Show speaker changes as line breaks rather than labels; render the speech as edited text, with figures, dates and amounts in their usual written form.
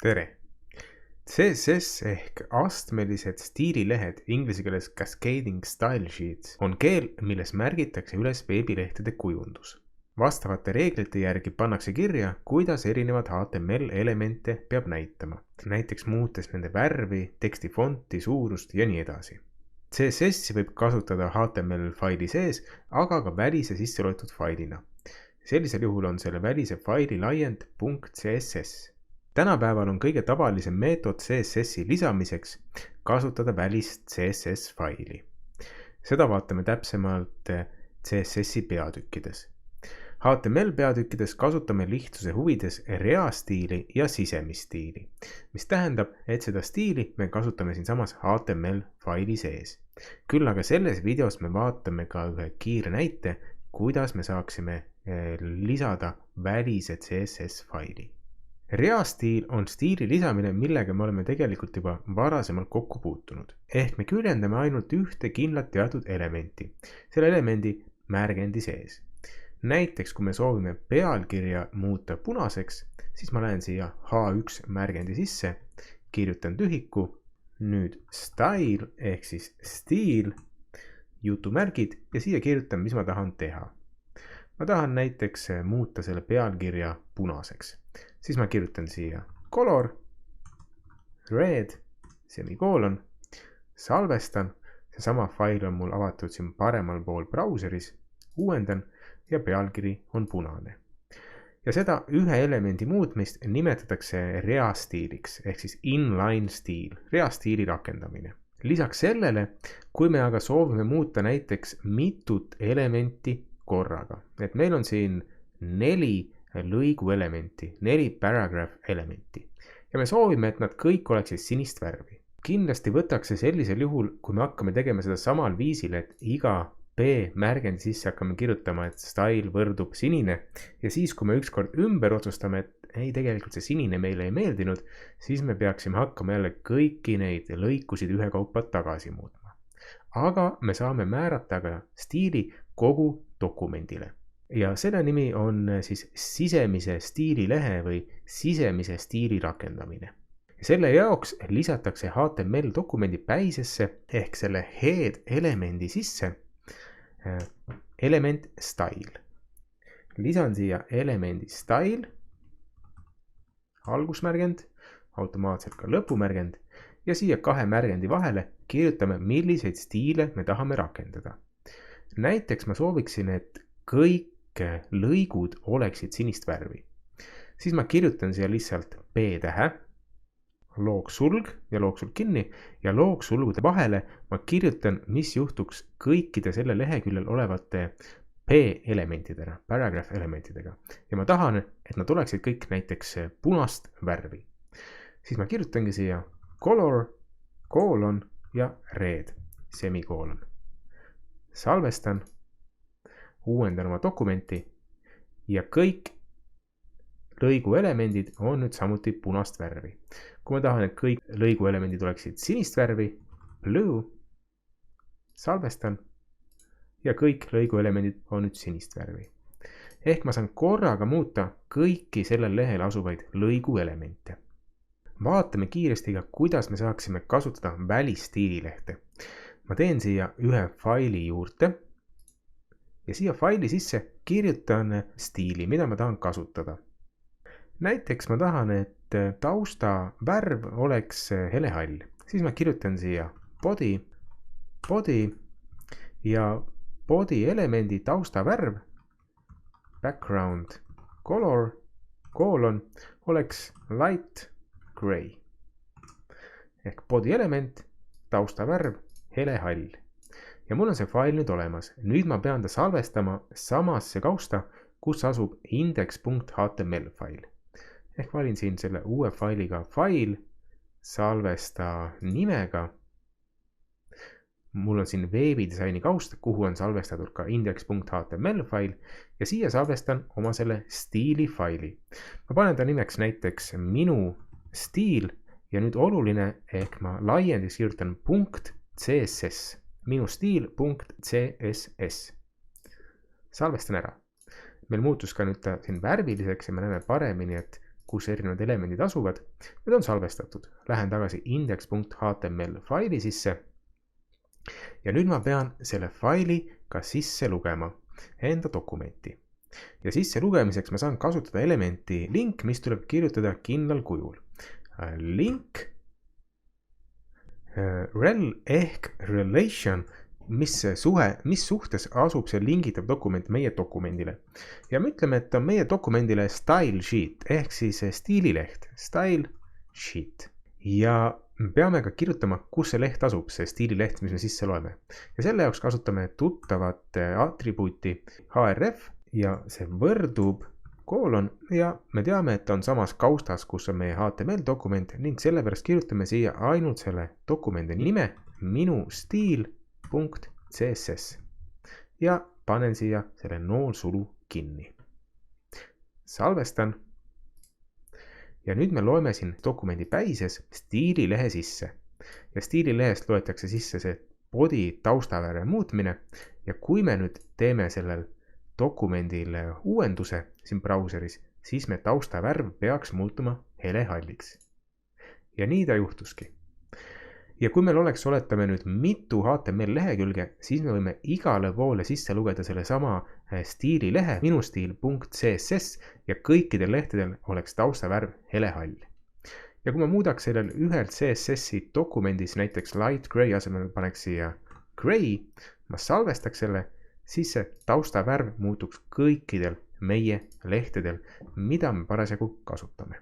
tere! CSS ehk astmelised stiililehed, inglise keeles cascading style sheets, on keel, milles märgitakse üles veebilehtede kujundus. Vastavate reeglite järgi pannakse kirja, kuidas erinevad HTML elemente peab näitama, näiteks muutes nende värvi, teksti fonti, suurust ja nii edasi. CSS-i võib kasutada HTML faili sees, aga ka välise sisse loetud failina. Sellisel juhul on selle välise faili laiend .css. Tänapäeval on kõige tavalisem meetod CSS-i lisamiseks kasutada välist CSS faili. Seda vaatame täpsemalt CSS-i peatükkides. HTML peatükkides kasutame lihtsuse huvides reastiili ja sisemistiili, mis tähendab, et seda stiili me kasutame siinsamas HTML faili sees. Küll aga selles videos me vaatame ka ühe kiire näite, kuidas me saaksime lisada välise CSS faili. Reastiil on stiili lisamine, millega me oleme tegelikult juba varasemalt kokku puutunud. Ehk me küljendame ainult ühte kindlat teatud elementi, selle elemendi märgendi sees. Näiteks, kui me soovime pealkirja muuta punaseks, siis ma lähen siia H1 märgendi sisse, kirjutan tühiku, nüüd style ehk siis stiil, jutumärgid ja siia kirjutan, mis ma tahan teha. Ma tahan näiteks muuta selle pealkirja punaseks. Siis ma kirjutan siia color, red, semikolon, salvestan, seesama fail on mul avatud siin paremal pool brauseris, uuendan ja pealkiri on punane. Ja seda ühe elemendi muutmist nimetatakse reastiiliks ehk siis inline stiil, reastiili rakendamine. Lisaks sellele, kui me aga soovime muuta näiteks mitut elementi korraga, et meil on siin 4 lõigu elementi, 4 paragraph elementi ja me soovime, et nad kõik oleksid sinist värvi. Kindlasti võtaks see sellisel juhul, kui me hakkame tegema seda samal viisil, et iga B-märgendi sisse hakkame kirjutama, et style võrdub sinine ja siis, kui me ükskord ümber otsustame, et ei, tegelikult see sinine meile ei meeldinud, siis me peaksime hakkama jälle kõiki neid lõikusid ühekaupa tagasi muutma. Aga me saame määrata ka stiili kogu dokumendile. Ja selle nimi on siis sisemise stiililehe või sisemise stiili rakendamine. Selle jaoks lisatakse HTML dokumendi päisesse ehk selle head elemendi sisse element style. Lisan siia elemendi style, algusmärgend, automaatselt ka lõpumärgend ja siia 2 märgendi vahele kirjutame, milliseid stiile me tahame rakendada. Näiteks ma sooviksin, et kõik lõigud oleksid sinist värvi. Siis ma kirjutan siia lihtsalt B-tähe, loogsulg ja loogsulg kinni ja loogsulgude vahele ma kirjutan, mis juhtuks kõikide selle leheküljel olevate P-elementidena, paragraph elementidega. Ja ma tahan, et nad oleksid kõik näiteks punast värvi. Siis ma kirjutangi siia color, koolon ja red, semikolon. Salvestan, uuendan oma dokumenti ja kõik lõigu elemendid on nüüd samuti punast värvi. Kui ma tahan, et kõik lõigu elemendid oleksid sinist värvi, blue, salvestan ja kõik lõigu elemendid on nüüd sinist värvi. Ehk ma saan korraga muuta kõiki sellel lehel asuvaid lõigu elemente. Vaatame kiiresti ka, kuidas me saaksime kasutada välistiililehte. Ma teen siia ühe faili juurde ja siia faili sisse kirjutan stiili, mida ma tahan kasutada. Näiteks ma tahan, et tausta värv oleks helehall. Siis ma kirjutan siia body ja body elemendi tausta värv, background color, koolon, oleks light gray. Ehk body element, tausta värv, helehall. Ja mul on see fail nüüd olemas. Nüüd ma pean ta salvestama samasse kausta, kus asub index.html fail. Ehk valin siin selle uue failiga fail, salvesta nimega. Mul on siin veebidisaini kaust, kuhu on salvestatud ka index.html fail ja siia salvestan oma selle stiili faili. Ma panen ta nimeks näiteks minu stiil ja nüüd oluline ehk ma laiendis kirjutan .css, minu stiil.css. Salvestan ära. Meil muutus ka nüüd ta siin värviliseks ja me näeme paremini, et kus erinevad elemendid asuvad. Need on salvestatud. Lähen tagasi index.html faili sisse. Ja nüüd ma pean selle faili ka sisse lugema enda dokumenti. Ja sisse lugemiseks ma saan kasutada elementi link, mis tuleb kirjutada kindlal kujul. Link rel ehk relation, mis suhtes asub see lingitav dokument meie dokumendile. Ja me ütleme, et on meie dokumendile style sheet ehk siis stiilileht, style sheet. Ja me peame ka kirjutama, kus see leht asub, see stiilileht, mis me sisse loeme. Ja selle jaoks kasutame tuttavat atribuuti href ja see võrdub koolon ja me teame, et on samas kaustas, kus on meie HTML dokument ning sellepärast kirjutame siia ainult selle dokumendi nime minu stiil.css ja panen siia selle noolsulu kinni. Salvestan ja nüüd me loeme siin dokumendi päises stiililehe sisse ja stiililehest loetakse sisse see body taustavärve muutmine ja kui me nüüd teeme sellel dokumendile uuenduse siin brauseris, siis me taustavärv peaks muutuma helehalliks. Ja nii ta juhtuski. Ja kui meil oleks, oletame nüüd mitu HTML lehekülge, siis me võime igale poole sisse lugeda selle sama stiililehe minustiil.css ja kõikidel lehtedel oleks taustavärv helehall. Ja kui ma muudaks sellel ühelt CSS-i dokumendis näiteks light gray asemel paneks siia gray, ma salvestaks selle, siis see taustavärv muutuks kõikidel meie lehtedel, mida me parasjagu kasutame.